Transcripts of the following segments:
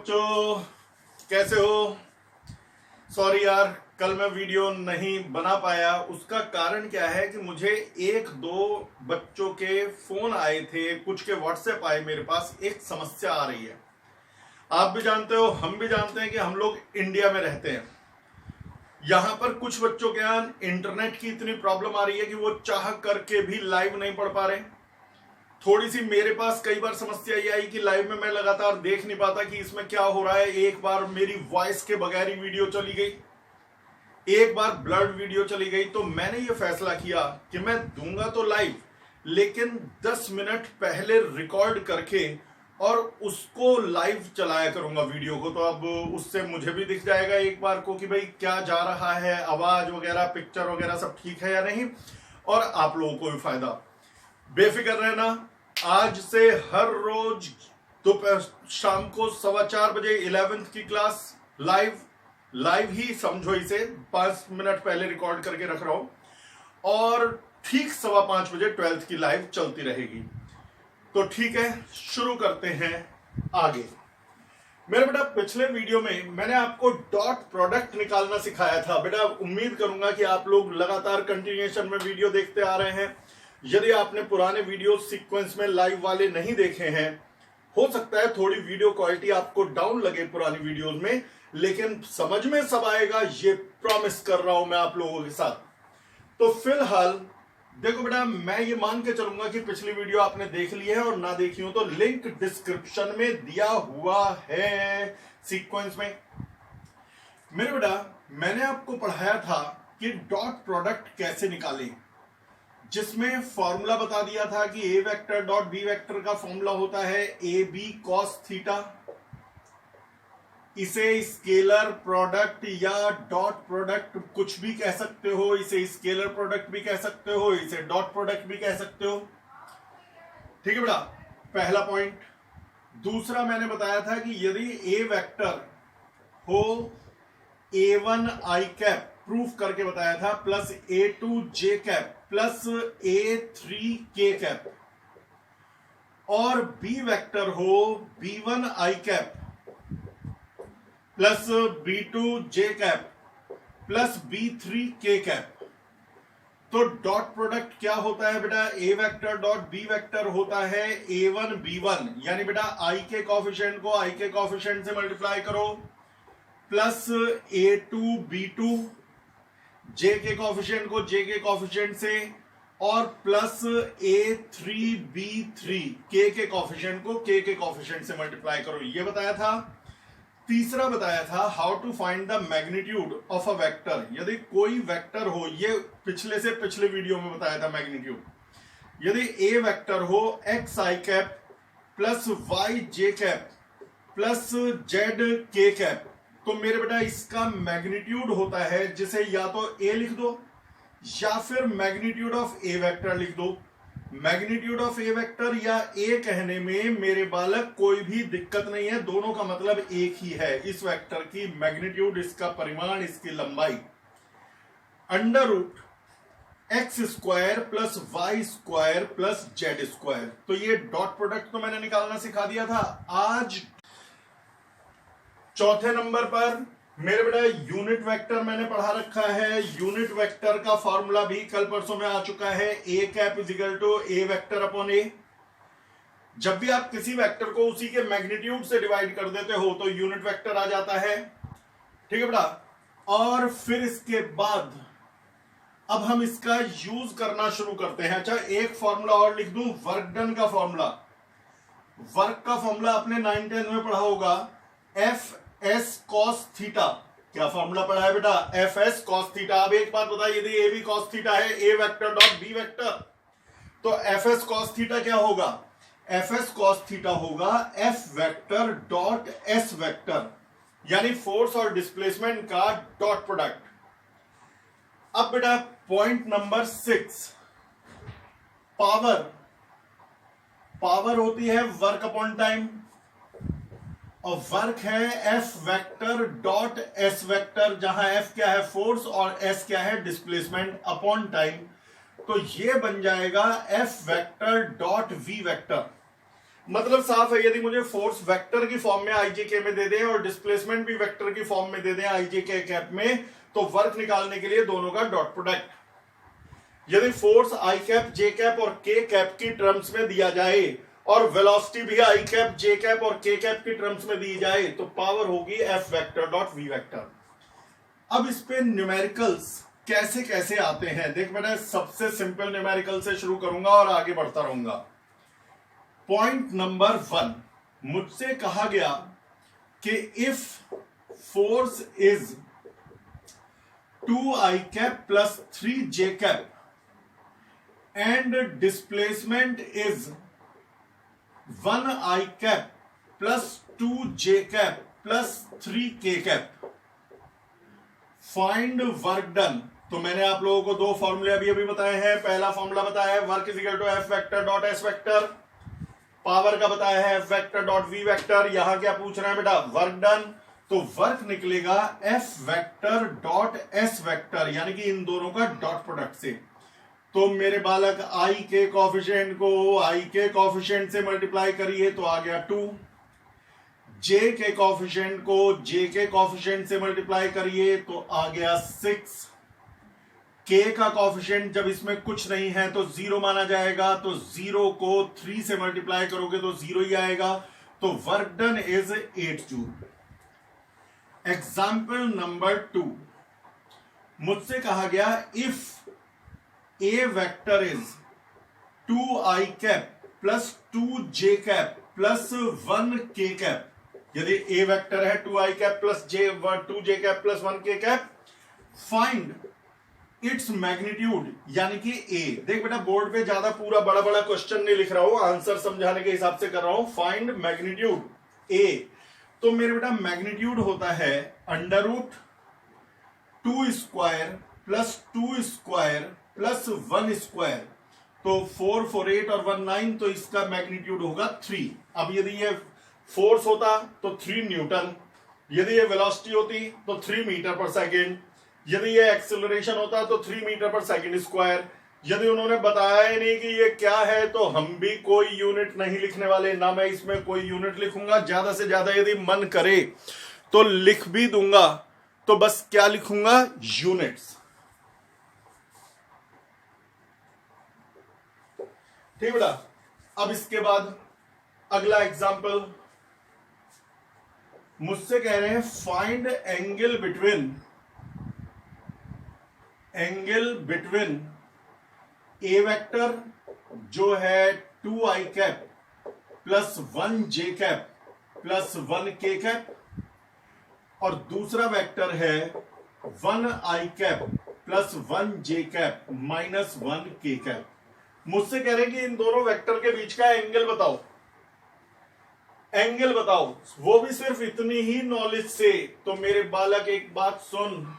बच्चों, कैसे हो। सॉरी यार, कल मैं वीडियो नहीं बना पाया। उसका कारण क्या है कि मुझे एक दो बच्चों के फोन आए थे, कुछ के व्हाट्सएप आए मेरे पास। एक समस्या आ रही है, आप भी जानते हो, हम भी जानते हैं कि हम लोग इंडिया में रहते हैं। यहां पर कुछ बच्चों के यहाँ इंटरनेट की इतनी प्रॉब्लम आ रही है कि वो चाह करके भी लाइव नहीं पढ़ पा रहे। थोड़ी सी मेरे पास कई बार समस्या ये आई कि लाइव में मैं लगातार देख नहीं पाता कि इसमें क्या हो रहा है। एक बार मेरी वॉइस के बगैर ही वीडियो चली गई, एक बार ब्लर्ड वीडियो चली गई। तो मैंने ये फैसला किया कि मैं दूंगा तो लाइव, लेकिन 10 मिनट पहले रिकॉर्ड करके और उसको लाइव चलाया करूंगा वीडियो को। तो अब उससे मुझे भी दिख जाएगा एक बार को कि भाई क्या जा रहा है, आवाज वगैरह, पिक्चर वगैरह सब ठीक है या नहीं, और आप लोगों को भी फायदा। बेफिक्र रहना, आज से हर रोज दोपहर शाम को 4:15 बजे 11th की क्लास लाइव ही समझो, इसे 5 मिनट पहले रिकॉर्ड करके रख रहा हूं, और ठीक 5:15 बजे 12th की लाइव चलती रहेगी। तो ठीक है, शुरू करते हैं आगे। मेरे बेटा, पिछले वीडियो में मैंने आपको डॉट प्रोडक्ट निकालना सिखाया था। बेटा, उम्मीद करूंगा कि आप लोग लगातार कंटिन्यूएशन में वीडियो देखते आ रहे हैं। यदि आपने पुराने वीडियो सीक्वेंस में लाइव वाले नहीं देखे हैं, हो सकता है थोड़ी वीडियो क्वालिटी आपको डाउन लगे पुरानी वीडियोस में, लेकिन समझ में सब आएगा, ये प्रॉमिस कर रहा हूं मैं आप लोगों के साथ। तो फिलहाल देखो बेटा, मैं ये मान के चलूंगा कि पिछली वीडियो आपने देख ली है, और ना देखी हो तो लिंक डिस्क्रिप्शन में दिया हुआ है सीक्वेंस में। मेरे बेटा, मैंने आपको पढ़ाया था कि डॉट प्रोडक्ट कैसे निकालें, जिसमें फॉर्मूला बता दिया था कि A vector dot B vector का फॉर्मूला होता है ए बी कॉस थीटा। इसे स्केलर प्रोडक्ट या डॉट प्रोडक्ट कुछ भी कह सकते हो, इसे स्केलर प्रोडक्ट भी कह सकते हो, इसे डॉट प्रोडक्ट भी कह सकते हो। ठीक है बेटा, पहला पॉइंट। दूसरा मैंने बताया था कि यदि ए वेक्टर हो A1 आई कैप, प्रूफ करके बताया था, प्लस A2 जे कैप प्लस A3 के कैप, और बी वेक्टर हो B1 आई कैप प्लस B2 जे कैप प्लस B3 के कैप। तो डॉट प्रोडक्ट क्या होता है बेटा? A vector dot B vector होता है A1 B1, यानी बेटा आई के कॉफिशिएंट को आई के कॉफिशिएंट से मल्टीप्लाई करो, प्लस A2 B2, जे के कॉफिशिएंट को जे के कॉफिशिएंट से, और प्लस A3 B3, के कॉफिशिएंट को के कॉफिशिएंट से मल्टीप्लाई करो। ये बताया था। तीसरा बताया था how to find the magnitude of a vector. यदि कोई वेक्टर हो, ये पिछले वीडियो में बताया था मैग्नीट्यूड। यदि ए वेक्टर हो एक्स आई कैप प्लस वाई जे कैप प्लस जेड के कैप, तो मेरे बेटा इसका मैग्नीट्यूड होता है, जिसे या तो ए लिख दो या फिर मैग्नीट्यूड ऑफ ए वेक्टर लिख दो। मैग्नीट्यूड ऑफ ए वेक्टर या ए कहने में मेरे बालक कोई भी दिक्कत नहीं है, दोनों का मतलब एक ही है। इस वेक्टर की मैग्नीट्यूड, इसका परिमाण, इसकी लंबाई under root X square plus Y square plus Z square. तो ये डॉट प्रोडक्ट तो मैंने निकालना सिखा दिया था। आज चौथे नंबर पर मेरे बेटा यूनिट वेक्टर मैंने पढ़ा रखा है। यूनिट वेक्टर का फॉर्मूला भी कल परसों में आ चुका है, a cap is equal to a vector upon a. जब भी आप किसी वेक्टर को उसी के मैग्नीट्यूड से डिवाइड कर देते हो तो यूनिट वेक्टर आ जाता है। ठीक है बेटा, और फिर इसके बाद अब हम इसका यूज करना शुरू करते हैं। अच्छा, एक फॉर्मूला और लिख दूं, वर्क डन का फॉर्मूला। वर्क का फॉर्मूला आपने 9-10 में पढ़ा होगा, एफ एस कॉस थीटा। क्या फॉर्मूला पढ़ा है बेटा? F S cos theta. अब एक बात बताइए, यदि ए बी कॉस थीटा है, ए वेक्टर डॉट बी वेक्टर, तो एफ एस कॉस थीटा क्या होगा? एफ एस कॉस थीटा होगा F vector dot S vector, यानी फोर्स और डिस्प्लेसमेंट का डॉट प्रोडक्ट। अब बेटा पॉइंट नंबर 6, पावर होती है वर्क अपॉन टाइम, और वर्क है F vector dot S vector, जहां एफ क्या है? फोर्स, और एस क्या है? Displacement upon time. तो ये बन जाएगा F vector dot V vector. मतलब साफ है, यदि मुझे फोर्स वेक्टर की फॉर्म में आईजेके में दे दें और डिस्प्लेसमेंट भी वेक्टर की फॉर्म में दे दें आईजेके कैप में, तो वर्क निकालने के लिए दोनों का डॉट प्रोडक्ट। यदि फोर्स आई कैप जे कैप और के कैप की टर्म्स में दिया जाए और वेलोसिटी भी आई कैप जे कैप और के कैप की टर्म्स में दी जाए, तो पावर होगी F vector dot V vector. अब इस पे न्यूमेरिकल्स कैसे कैसे आते हैं देख, मैंने सबसे सिंपल न्यूमेरिकल से शुरू करूंगा और आगे बढ़ता रहूंगा। पॉइंट नंबर 1, मुझसे कहा गया कि if force is 2i cap plus 3j cap and displacement is 1i cap plus 2j cap plus 3k cap, find work done. तो मैंने आप लोगों को दो फॉर्मूले अभी बताए हैं। पहला फॉर्मूला बताया है work is equal to F vector dot S vector, power का बताया है F vector dot V vector. यहां क्या पूछ रहा है बेटा, वर्क डन। तो वर्क निकलेगा F vector dot S vector, यानी कि इन दोनों का डॉट प्रोडक्ट से। तो मेरे बालक आई के कॉफिशिएंट को आई के कॉफिशिएंट से मल्टीप्लाई करिए तो आ गया 2, जे के कॉफिशिएंट को जे के कॉफिशिएंट से मल्टीप्लाई करिए तो आ गया 6, के का कॉफिशिएंट जब इसमें कुछ नहीं है तो 0 माना जाएगा, तो 0 को 3 से मल्टीप्लाई करोगे तो 0 ही आएगा। तो work done is 8 joule. Example number 2, मुझसे कहा गया if A vector is 2i cap plus 2j cap plus 1k cap. यदि ए वेक्टर है 2i cap plus 2j cap plus 1k cap, find its magnitude, यानी कि ए। देख बेटा, board पे ज्यादा पूरा बड़ा बड़ा क्वेश्चन नहीं लिख रहा हूं, आंसर समझाने के हिसाब से कर रहा हूं। Find magnitude A. तो मेरे बेटा मैग्नीट्यूड होता है under root 2 square plus 2 square plus 1 square. तो 4 4 8 और 1 9, तो इसका मैग्नीट्यूड होगा 3। अब यदि ये फोर्स होता तो 3 न्यूटन, यदि ये वेलोसिटी होती तो 3 मीटर पर सेकेंड, यदि ये एक्सेलरेशन होता तो 3 मीटर पर सेकेंड स्क्वायर। यदि उन्होंने बताया ही नहीं कि ये क्या है तो हम भी कोई यूनिट नहीं लिखने वाले, ना मैं इसमें कोई यूनिट लिखूंगा। ज्यादा से ज्यादा यदि मन करे तो लिख भी दूंगा, तो बस क्या लिखूंगा, यूनिट्स। ठीक बेटा। अब इसके बाद अगला एग्जाम्पल, मुझसे कह रहे हैं फाइंड एंगल बिटवीन ए वेक्टर जो है 2i cap plus 1j cap plus 1k cap, और दूसरा वेक्टर है 1i cap plus 1j cap minus 1k cap. मुझसे कह रहे हैं कि इन दोनों वेक्टर के बीच का एंगल बताओ, एंगल बताओ, वो भी सिर्फ इतनी ही नॉलेज से। तो मेरे बालक एक बात सुन,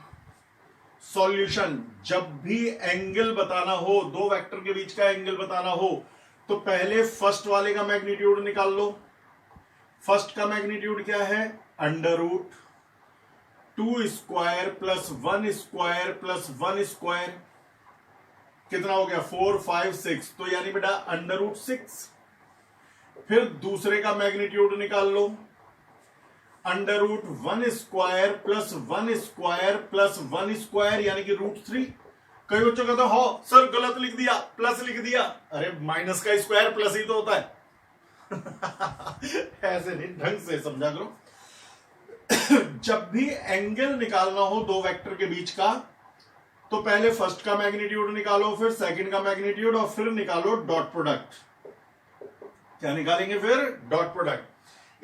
सॉल्यूशन, जब भी एंगल बताना हो, दो वेक्टर के बीच का एंगल बताना हो, तो पहले फर्स्ट वाले का मैग्नीट्यूड निकाल लो। फर्स्ट का मैग्नीट्यूड क्या है, under root 2 square plus 1 square plus 1 square, कितना हो गया 4 5 6, तो यानी बेटा अंडर रूट 6। फिर दूसरे का मैग्नीट्यूड निकाल लो, under root 1 square plus 1 square plus 1 square, यानी कि रूट 3। कई बच्चों कहते हो सर गलत लिख दिया, प्लस लिख दिया। अरे माइनस का स्क्वायर प्लस ही तो होता है। ऐसे नहीं, ढंग से समझा करो। जब भी एंगल निकालना हो दो वेक्टर के बीच का, तो पहले फर्स्ट का मैग्नीट्यूड निकालो, फिर सेकंड का मैग्नीट्यूड, और फिर निकालो डॉट प्रोडक्ट। क्या निकालेंगे फिर, डॉट प्रोडक्ट,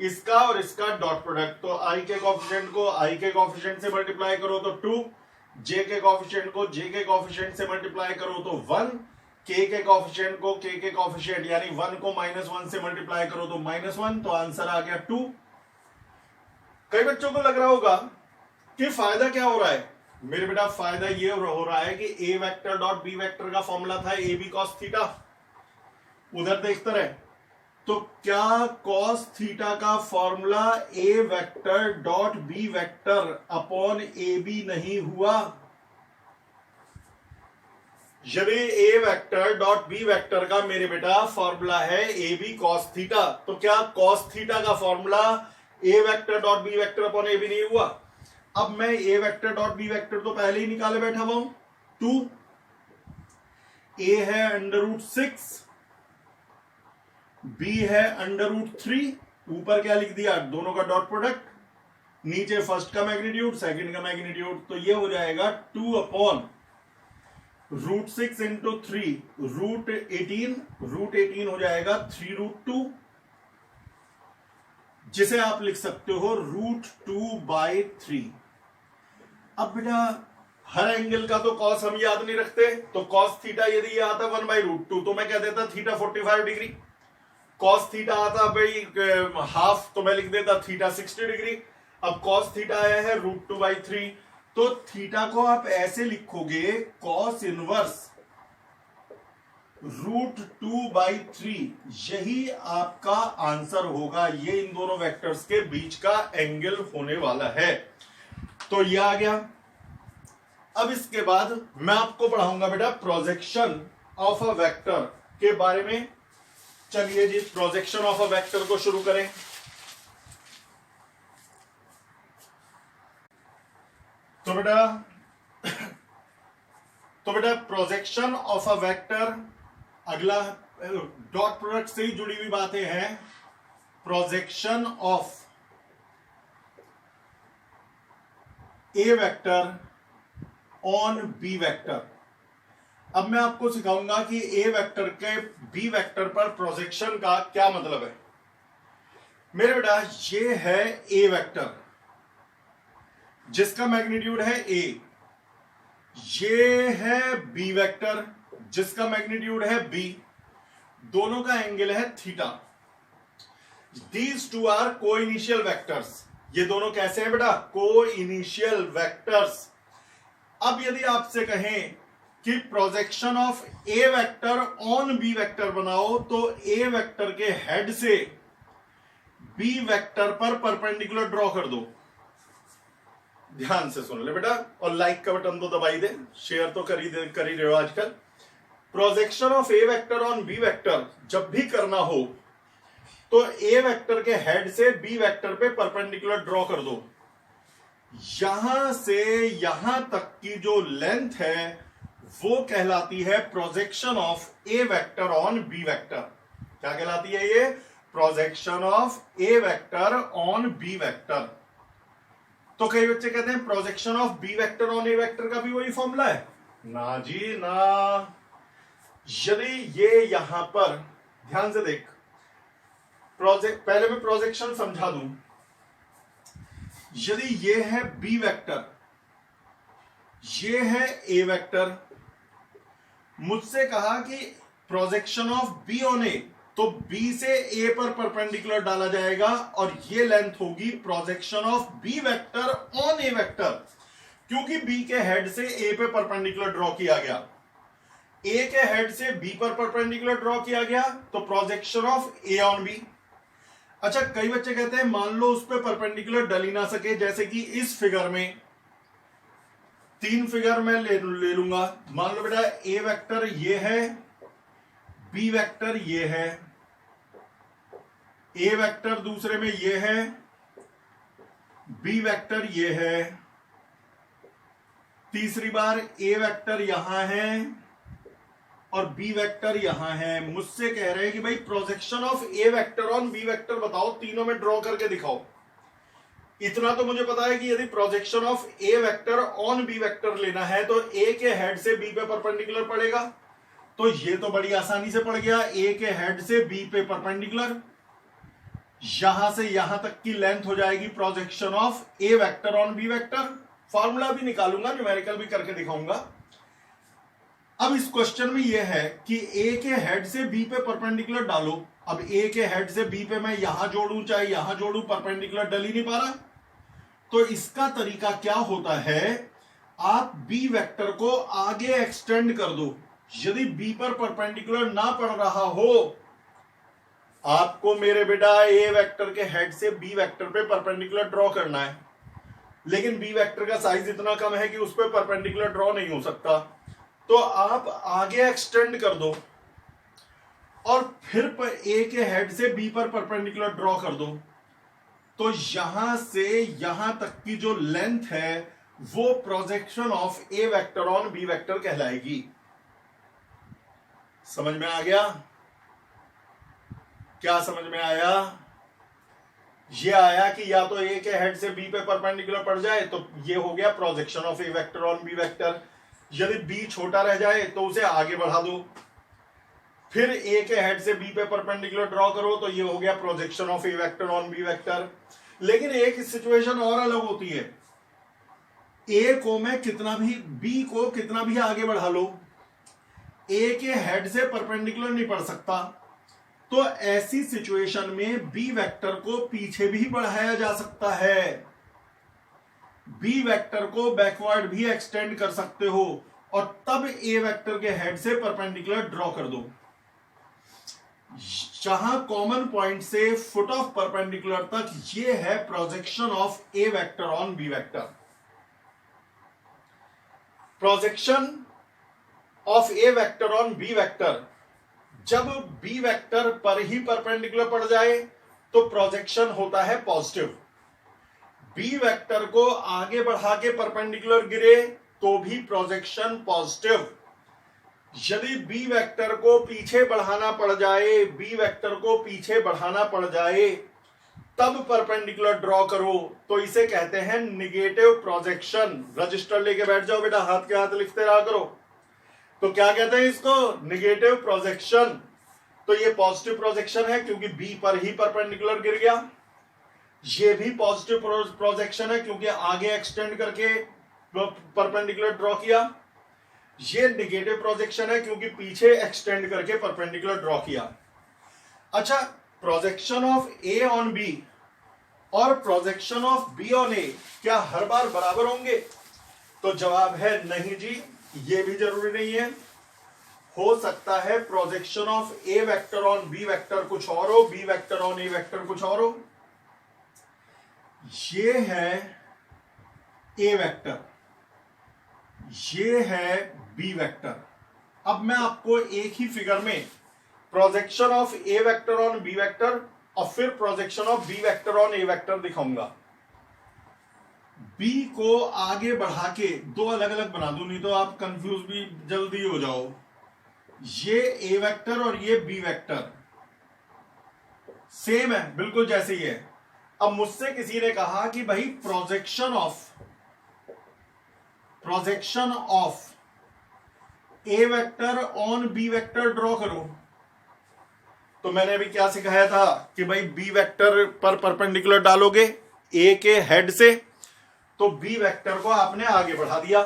इसका और इसका डॉट प्रोडक्ट। तो आई के कॉफिशिएंट को आई के कॉफिशिएंट से मल्टीप्लाई करो तो 2, जे के कॉफिशिएंट को जे के कॉफिशिएंट से मल्टीप्लाई करो तो 1, के कॉफिशिएंट को के कॉफिशिएंट यानी 1 को -1 से मल्टीप्लाई करो तो -1, तो आंसर आ गया 2। कई बच्चों को लग रहा होगा कि फायदा क्या हो रहा है। मेरे बेटा फायदा ये हो रहा है कि A vector dot B vector का फॉर्मूला था ए बी कॉस थीटा, उधर देखते रहे। तो क्या कॉस थीटा का formula A vector dot B vector upon A B नहीं हुआ? यदि A vector dot B vector का मेरे बेटा फॉर्मूला है ए बी कॉस थीटा, तो क्या कॉस थीटा का formula A vector dot B vector upon A B नहीं हुआ? अब मैं A vector dot B vector तो पहले ही निकाले बैठा हुआ हूं। 2 ए है √6, बी है √3, ऊपर क्या लिख दिया, दोनों का डॉट प्रोडक्ट, नीचे फर्स्ट का मैग्नीट्यूड सेकंड का मैग्नीट्यूड, तो ये हो जाएगा 2 अपॉन √6 इंटू 3 √18, √18 हो जाएगा 3√2, जिसे आप लिख सकते हो √2/3। अब बेटा हर एंगल का तो कॉस हम याद नहीं रखते, तो कॉस थीटा यदि ये आता 1/√2 तो मैं कह देता थीटा 45 डिग्री। कॉस थीटा आता भाई हाफ, तो मैं लिख देता थीटा 60 डिग्री। अब कॉस थीटा आया है √2/3, तो थीटा को आप ऐसे लिखोगे कॉस इनवर्स √2/3, यही आपका आंसर होगा। ये इन दोनों वेक्टर्स के बीच का एंगल होने वाला है। तो ये आ गया। अब इसके बाद मैं आपको पढ़ाऊंगा बेटा प्रोजेक्शन ऑफ अ वेक्टर के बारे में। चलिए जी, प्रोजेक्शन ऑफ अ वेक्टर को शुरू करें। तो बेटा प्रोजेक्शन ऑफ अ वेक्टर, अगला डॉट प्रोडक्ट से ही जुड़ी हुई बातें हैं। Projection of A vector on B vector. अब मैं आपको सिखाऊंगा कि ए वेक्टर के बी वेक्टर पर प्रोजेक्शन का क्या मतलब है। मेरे बेटा ये है ए वेक्टर जिसका मैग्नीट्यूड है ए, ये है बी वेक्टर जिसका मैग्नीट्यूड है बी, दोनों का एंगल है थीटा। दीज टू आर को इनिशियल वेक्टर्स। ये दोनों कैसे हैं बेटा? को इनिशियल वेक्टर्स। अब यदि आपसे कहें कि projection of A vector on B vector बनाओ, तो ए वेक्टर के हेड से बी वेक्टर पर परपेंडिकुलर ड्रॉ कर दो। ध्यान से सुन ले बेटा, और लाइक का बटन तो दबाई दे, शेयर तो कर ही रहे हो आजकल। Projection of A vector on B vector जब भी करना हो तो ए वेक्टर के हेड से बी वेक्टर पे परपेंडिकुलर ड्रॉ कर दो। यहां से यहां तक की जो लेंथ है वो कहलाती है projection of A vector on B vector. क्या कहलाती है ये? Projection of A vector on B vector. तो कई बच्चे कहते हैं projection of B vector on A vector का भी वही फॉर्मूला है। ना जी ना। यदि ये यहां पर ध्यान से देख, पहले मैं प्रोजेक्शन समझा दूं। यदि ये है बी वेक्टर, ये है ए वेक्टर, मुझसे कहा कि प्रोजेक्शन ऑफ बी ऑन ए, तो बी से ए पर परपेंडिकुलर डाला जाएगा और ये लेंथ होगी projection of B vector on A vector, क्योंकि बी के हेड से ए पे परपेंडिकुलर ड्रॉ किया गया, ए के हेड से बी पर परपेंडिकुलर ड्रॉ किया गया, तो projection of A on B. अच्छा, कई बच्चे कहते हैं मान लो उस पर परपेंडिकुलर डल ही ना सके, जैसे कि इस फिगर में 3 फिगर में ले लूंगा। मान लो बेटा ए वेक्टर ये है, बी वेक्टर ये है, ए वेक्टर दूसरे में ये है, बी वेक्टर ये है, तीसरी बार ए वेक्टर यहां है और बी वेक्टर यहां है। मुझसे कह रहे हैं कि भाई projection of A vector on B vector बताओ, तीनों में ड्रॉ करके दिखाओ। इतना तो मुझे पता है कि यदि projection of A vector on B vector लेना है तो ए के हेड से बी पे परपेंडिकुलर पड़ेगा, तो ये तो बड़ी आसानी से पड़ गया। ए के हेड से बी पे परपेंडिकुलर, यहां से यहां तक की लेंथ हो जाएगी projection of A vector on B vector. Formula भी निकालूंगा, न्यूमेरिकल भी करके दिखाऊंगा। अब इस क्वेश्चन में यह है कि ए के हेड से बी पे परपेंडिकुलर डालो। अब ए के हेड से बी पे मैं यहां जोड़ूं चाहे यहां जोड़ूं, परपेंडिकुलर डल ही नहीं पा रहा। तो इसका तरीका क्या होता है, आप बी वेक्टर को आगे एक्सटेंड कर दो। यदि बी पर परपेंडिकुलर ना पड़ रहा हो, आपको मेरे बेटा ए वेक्टर के हेड से बी वेक्टर पे परपेंडिकुलर ड्रॉ करना है, लेकिन बी वेक्टर का साइज इतना कम है कि उस पर परपेंडिकुलर ड्रॉ नहीं हो सकता। तो आप आगे एक्सटेंड कर दो और फिर ए के हेड से बी पर परपेंडिकुलर ड्रॉ कर दो, तो यहां से यहां तक की जो लेंथ है वो projection of A vector on B vector कहलाएगी। समझ में आ गया? क्या समझ में आया? ये आया कि या तो ए के हेड से बी पे परपेंडिकुलर पड़ जाए तो ये हो गया projection of A vector on B vector. यदि बी छोटा रह जाए तो उसे आगे बढ़ा दो, फिर ए के हेड से बी पे परपेंडिकुलर ड्रॉ करो तो ये हो गया projection of A vector on B vector. लेकिन एक सिचुएशन और अलग होती है, ए को मैं कितना भी, बी को कितना भी आगे बढ़ा लो, ए के हेड से परपेंडिकुलर नहीं पड़ सकता, तो ऐसी सिचुएशन में बी वेक्टर को पीछे भी बढ़ाया जा सकता है, बी वेक्टर को बैकवर्ड भी एक्सटेंड कर सकते हो और तब ए वेक्टर के हेड से परपेंडिकुलर ड्रॉ कर दो। जहां कॉमन पॉइंट से फुट ऑफ परपेंडिकुलर तक ये है projection of A vector on B vector. Projection of A vector on B vector, जब बी वेक्टर पर ही परपेंडिकुलर पड़ जाए तो प्रोजेक्शन होता है पॉजिटिव। बी वेक्टर को आगे बढ़ा के परपेंडिकुलर गिरे तो भी प्रोजेक्शन पॉजिटिव। यदि बी वेक्टर को पीछे बढ़ाना पड़ जाए, बी वेक्टर को पीछे बढ़ाना पड़ जाए तब परपेंडिकुलर ड्रॉ करो तो इसे कहते हैं निगेटिव प्रोजेक्शन। रजिस्टर लेके बैठ जाओ बेटा, हाथ के हाथ लिखते रहा करो। तो क्या कहते हैं इसको? Negative projection. तो ये पॉजिटिव प्रोजेक्शन है क्योंकि बी पर ही परपेंडिकुलर गिर गया, ये भी पॉजिटिव प्रोजेक्शन है क्योंकि आगे एक्सटेंड करके परपेंडिकुलर ड्रॉ किया, ये निगेटिव प्रोजेक्शन है क्योंकि पीछे एक्सटेंड करके परपेंडिकुलर ड्रॉ किया। अच्छा, projection of A on B और projection of B on A क्या हर बार बराबर होंगे? तो जवाब है नहीं जी, ये भी जरूरी नहीं है। हो सकता है projection of A vector on B vector कुछ और हो, B vector on A vector कुछ और हो। ये है ए वेक्टर, ये है बी वेक्टर। अब मैं आपको एक ही फिगर में projection of A vector on B vector और फिर projection of B vector on A vector दिखाऊंगा। बी को आगे बढ़ा के दो अलग अलग बना दूं, नहीं तो आप कंफ्यूज भी जल्दी हो जाओ। ये ए वेक्टर और ये बी वेक्टर सेम है, बिल्कुल जैसे ही है। अब मुझसे किसी ने कहा कि भाई projection of A vector on B vector draw करो, तो मैंने अभी क्या सिखाया था कि भाई बी वेक्टर पर परपेंडिकुलर डालोगे ए के हेड से, तो बी वेक्टर को आपने आगे बढ़ा दिया,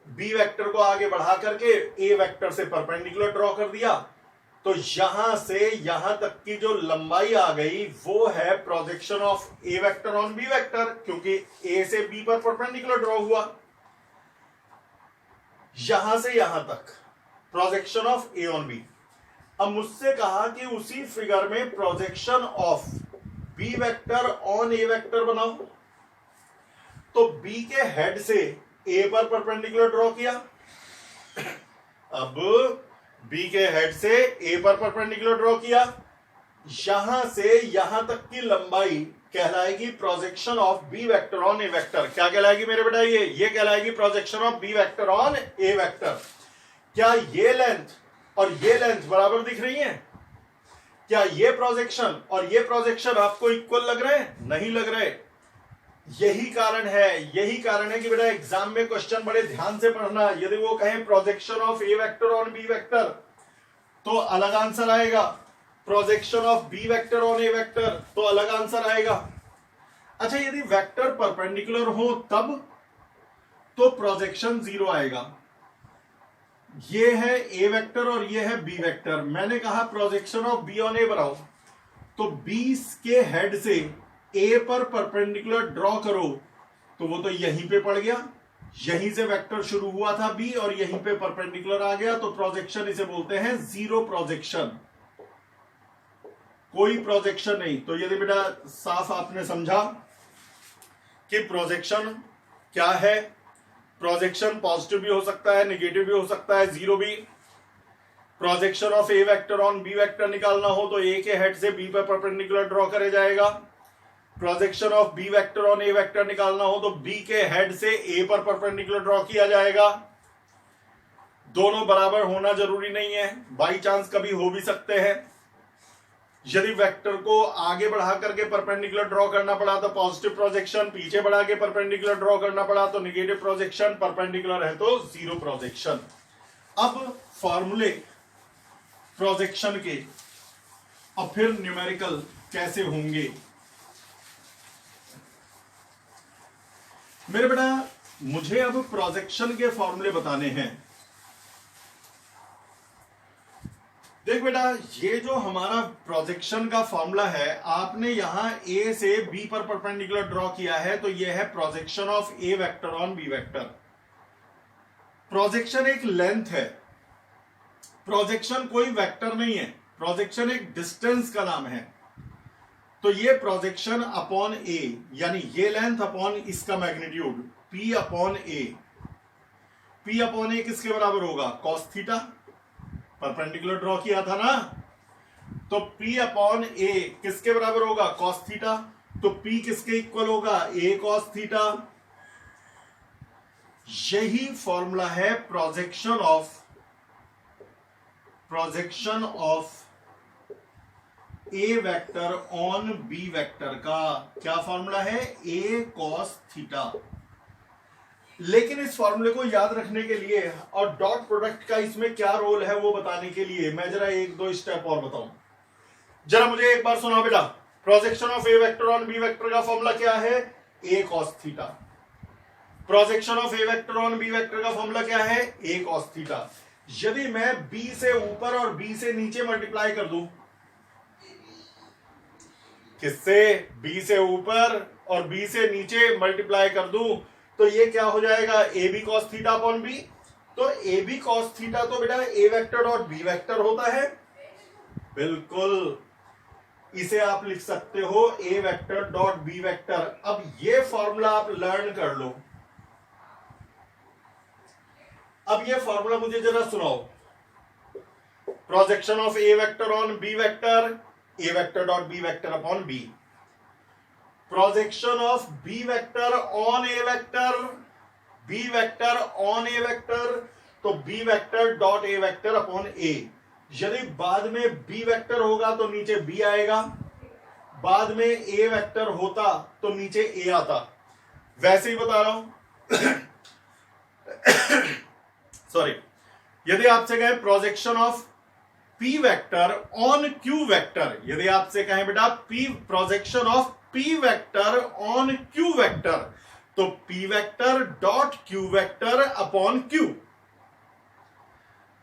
बी वेक्टर को आगे बढ़ा करके ए वेक्टर से परपेंडिकुलर ड्रॉ कर दिया, तो यहां से यहां तक की जो लंबाई आ गई वो है projection of A vector on B vector, क्योंकि ए से बी पर परपेंडिकुलर ड्रॉ हुआ। यहां से यहां तक projection of A on B. अब मुझसे कहा कि उसी फिगर में projection of B vector on A vector बनाओ, तो बी के हेड से ए पर परपेंडिकुलर ड्रॉ किया। अब बी के हेड से ए पर परपेंडिकुलर ड्रॉ किया, यहां से यहां तक की लंबाई कहलाएगी projection of B vector on A vector. क्या कहलाएगी मेरे बेटा? ये कहलाएगी projection of B vector on A vector. क्या ये लेंथ और ये लेंथ बराबर दिख रही है? क्या ये प्रोजेक्शन और ये प्रोजेक्शन आपको इक्वल लग रहे हैं? नहीं लग रहे। यही कारण है कि बेटा एग्जाम में क्वेश्चन बड़े ध्यान से पढ़ना। यदि वो कहें projection of A vector on B vector तो अलग आंसर आएगा, projection of B vector on A vector तो अलग आंसर आएगा। अच्छा, यदि वेक्टर परपेंडिकुलर हो तब तो प्रोजेक्शन 0 आएगा। ये है ए वेक्टर और ये है बी वेक्टर। मैंने कहा projection of B on A बनाओ, तो बी के हेड से ए पर परपेंडिकुलर ड्रॉ करो, तो वो तो यहीं पे पड़ गया, यहीं से वेक्टर शुरू हुआ था बी और यहीं पे परपेंडिकुलर आ गया, तो प्रोजेक्शन इसे बोलते हैं 0 प्रोजेक्शन, कोई प्रोजेक्शन नहीं। तो यदि बेटा साफ आपने समझा कि प्रोजेक्शन क्या है, प्रोजेक्शन पॉजिटिव भी हो सकता है, नेगेटिव भी हो सकता है, जीरो भी। Projection of A vector on B vector निकालना हो तो ए के हेड से बी पर परपेंडिकुलर ड्रॉ करे जाएगा। Projection of B vector on A vector निकालना हो तो बी के हेड से ए पर परपेंडिकुलर ड्रॉ किया जाएगा। दोनों बराबर होना जरूरी नहीं है, बाई चांस कभी हो भी सकते हैं। यदि वेक्टर को आगे बढ़ा करके परपेंडिकुलर ड्रॉ करना पड़ा तो पॉजिटिव प्रोजेक्शन, पीछे बढ़ा के परपेंडिकुलर ड्रॉ करना पड़ा तो नेगेटिव प्रोजेक्शन, परपेंडिकुलर है तो जीरो प्रोजेक्शन। अब फॉर्मूले प्रोजेक्शन के और फिर न्यूमेरिकल कैसे होंगे मेरे बेटा, मुझे अब प्रोजेक्शन के फॉर्मूले बताने हैं। देख बेटा, ये जो हमारा प्रोजेक्शन का फॉर्मूला है, आपने यहां ए से बी पर परपेंडिकुलर ड्रॉ किया है तो ये है projection of A vector on B vector. Projection एक लेंथ है, प्रोजेक्शन कोई वेक्टर नहीं है, प्रोजेक्शन एक डिस्टेंस का नाम है। तो ये प्रोजेक्शन अपॉन ए, यानी ये लेंथ अपॉन इसका मैग्नीट्यूड पी अपॉन ए। पी अपॉन ए किसके बराबर होगा? Cos theta. परपेंडिकुलर ड्रॉ किया था ना, तो पी अपॉन ए किसके बराबर होगा? Cos theta. तो पी किसके इक्वल होगा? A cos theta. यही फॉर्मूला है projection of A vector on B vector का। क्या फॉर्मूला है? ए कॉस थीटा। लेकिन इस फॉर्मूले को याद रखने के लिए और डॉट प्रोडक्ट का इसमें क्या रोल है वो बताने के लिए मैं जरा एक दो स्टेप और बताऊं। जरा मुझे एक बार सुनाओ बेटा, projection of A vector on B vector का फॉर्मूला क्या है? ए cos theta. Projection of A vector on B vector का फॉर्मूला क्या है? ए कॉस थीटा। यदि मैं बी से ऊपर और बी से नीचे मल्टीप्लाई कर दूं, किससे? बी से ऊपर और बी से नीचे मल्टीप्लाई कर दूं तो ये क्या हो जाएगा? A B cos theta upon B. तो ए बी कॉस थीटा तो बेटा A vector dot B vector होता है। बिल्कुल, इसे आप लिख सकते हो A vector dot B vector. अब ये फॉर्मूला आप लर्न कर लो। अब ये फॉर्मूला मुझे जरा सुनाओ। Projection of A vector on B vector, a vector dot B vector upon b. Projection of B vector on A vector, b vector on A vector, तो b vector dot a vector upon a. यदि बाद में B vector होगा तो नीचे B आएगा, बाद में ए वेक्टर होता तो नीचे ए आता। वैसे ही बता रहा हूं सॉरी। यदि आपसे कहें projection of p vector on q vector, यदि आपसे कहें बेटा p projection of p vector on q vector, तो p vector dot q vector upon q.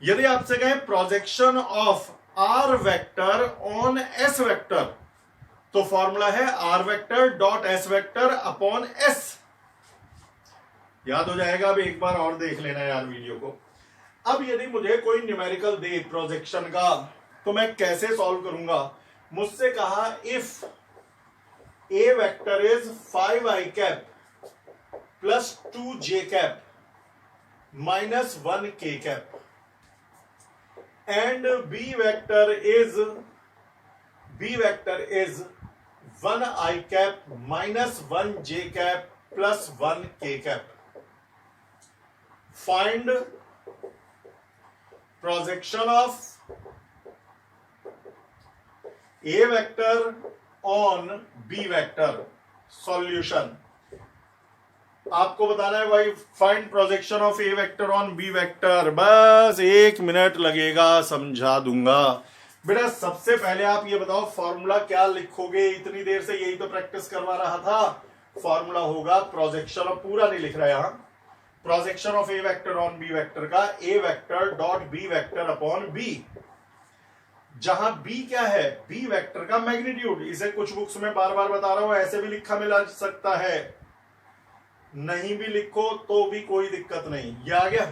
यदि आपसे कहें projection of r vector on s vector, तो फॉर्मूला है r vector dot S vector upon s. याद हो जाएगा? अब एक बार और देख लेना यार वीडियो को। अब यदि मुझे कोई न्यूमेरिकल दे प्रोजेक्शन का तो मैं कैसे सॉल्व करूंगा? मुझसे कहा if A vector is 5i cap plus 2j cap minus 1k cap and B vector is 1i cap minus 1j cap plus 1k cap. Find projection of A vector on B vector. Solution आपको बताना है भाई, find projection of A vector on B vector. बस 1 minute लगेगा, समझा दूंगा बेटा। सबसे पहले आप ये बताओ फॉर्मूला क्या लिखोगे? इतनी देर से यही तो प्रैक्टिस करवा रहा था। फॉर्मूला होगा प्रोजेक्शन ऑफ, पूरा नहीं लिख रहा यहां, projection of A vector on B vector का a vector dot B vector upon b. जहां बी क्या है? बी वेक्टर का मैग्नीट्यूड। इसे कुछ बुक्स में बार बार बता रहा हूं, ऐसे भी लिखा मिला सकता है, नहीं भी लिखो तो भी कोई दिक्कत नहीं। ये आ गया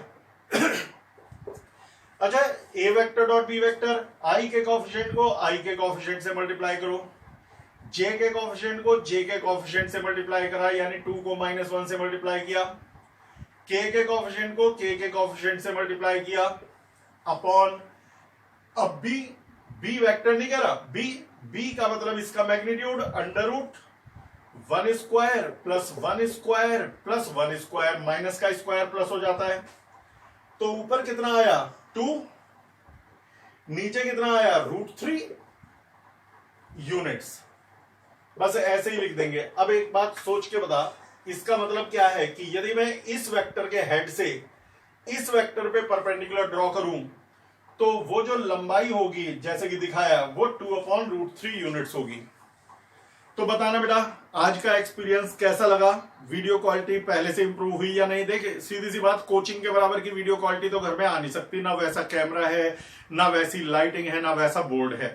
अच्छा, ए वेक्टर डॉट बी वेक्टर, आई के कोएफिशिएंट को आई के कोएफिशिएंट से मल्टीप्लाई करो, जे के कोएफिशिएंट को जे के कोएफिशिएंट से मल्टीप्लाई करा, यानी 2 को -1 से मल्टीप्लाई किया। के कॉफिशिएंट को के कॉफिशिएंट से मल्टीप्लाई किया अपॉन, अब बी वेक्टर नहीं कह रहा, बी का मतलब इसका magnitude under root 1 square plus 1 square plus 1 square, minus का स्क्वायर प्लस हो जाता है। तो ऊपर कितना आया 2, नीचे कितना आया √3 यूनिट्स। बस ऐसे ही लिख देंगे। अब एक बात सोच के बता, इसका मतलब क्या है कि यदि मैं इस वेक्टर के हेड से इस वेक्टर पे परपेंडिकुलर ड्रॉ करूं तो वो जो लंबाई होगी जैसे कि दिखाया वो 2/√3 यूनिट्स होगी। तो बताना बेटा आज का एक्सपीरियंस कैसा लगा, वीडियो क्वालिटी पहले से इंप्रूव हुई या नहीं। देखे सीधी सी बात, कोचिंग के बराबर की वीडियो क्वालिटी तो घर में आ नहीं सकती, ना वैसा कैमरा है, ना वैसी लाइटिंग है, ना वैसा बोर्ड है।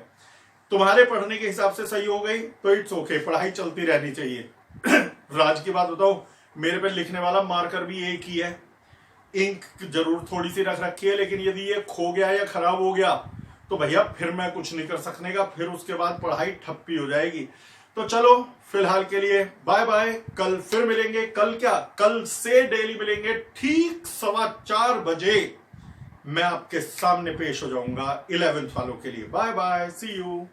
तुम्हारे पढ़ने के हिसाब से सही हो गई तो इट्स ओके, पढ़ाई चलती रहनी चाहिए। राज की बात बताओ, मेरे पे लिखने वाला मार्कर भी एक ही है, इंक जरूर थोड़ी सी रख रखी है, लेकिन यदि ये खो गया या खराब हो गया तो भैया फिर मैं कुछ नहीं कर सकने का, फिर उसके बाद पढ़ाई ठप्पी हो जाएगी। तो चलो फिलहाल के लिए बाय बाय, कल फिर मिलेंगे। कल क्या, कल से डेली मिलेंगे ठीक 4:15 बजे मैं आपके सामने पेश हो जाऊंगा 11th वालों के लिए। Bye bye, see you.